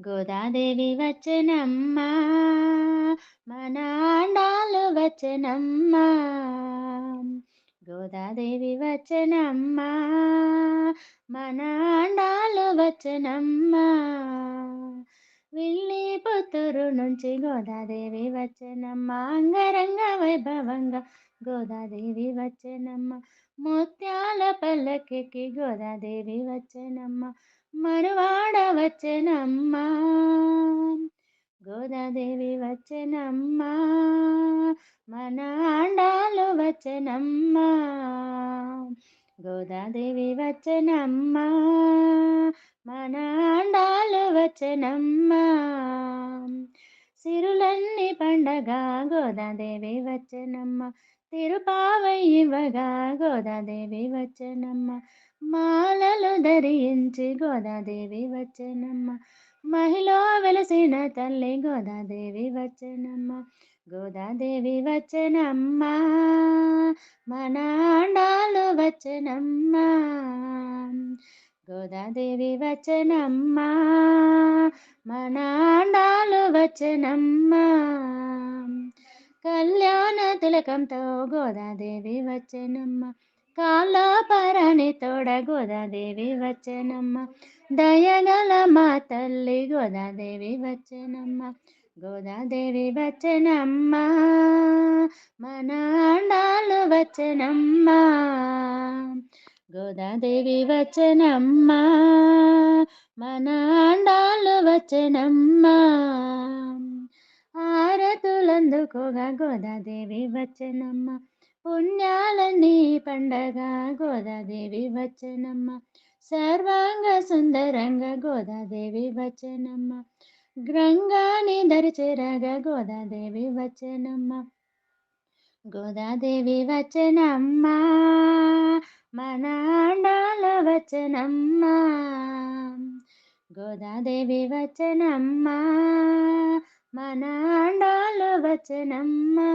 గోదాదేవి వచ్చెనమ్మా మన ఆండాలు వచ్చెనమ్మా. గోదాదేవి వచ్చెనమ్మా మన ఆండాలు వచ్చెనమ్మా. విల్లి పుత్తూరు నుంచి గోదాదేవి వచ్చెనమ్మా. అంగరంగ వైభవంగా గోదాదేవి వచ్చెనమ్మా. ముత్యాల పల్లకికి గోదాదేవి వచ్చెనమ్మా. మనువాడ వచ్చెనమ్మా. గోదాదేవి వచ్చెనమ్మా మన ఆండాలు వచ్చెనమ్మా. గోదాదేవి వచ్చెనమ్మా మన ఆండాలు వచ్చెనమ్మా. సిరులన్నీ పండగ గోదాదేవి వచ్చెనమ్మా. తిరుపావై ఇవ్వగా గోదాదేవి వచ్చెనమ్మా. మాలలు ధరించి గోదాదేవి వచ్చెనమ్మా. మహిళ వెలసిన తల్లి గోదాదేవి వచ్చెనమ్మా. గోదాదేవి వచ్చెనమ్మా మన ఆండాలు వచ్చెనమ్మా. గోదాదేవి వచ్చెనమ్మా మన ఆండాలు వచ్చెనమ్మా. కళ్యాణ తిలకంతో గోదాదేవి వచ్చెనమ్మా. కాలాపరణి తోడ గోదాదేవి వచ్చెనమ్మా. దయగల మా తల్లి గోదాదేవి వచ్చెనమ్మా. గోదాదేవి వచ్చెనమ్మా మన ఆండాలు వచ్చెనమ్మా. గోదాదేవి వచ్చెనమ్మా మన ఆండాలు వచ్చెనమ్మా. ఆరతులందుకోగా గోదాదేవి వచ్చెనమ్మా. పుణ్యాలన్నీ పండగ గోదాదేవి వచ్చెనమ్మా. సర్వాంగ సుందరంగా గోదాదేవి వచ్చెనమ్మా. గ్రంగాని దరిచెరగా గోదాదేవి వచ్చెనమ్మా. గోదాదేవి వచ్చెనమ్మా మన ఆండాలు వచ్చెనమ్మా. గోదాదేవి వచ్చెనమ్మా మన ఆండాలు వచ్చెనమ్మా.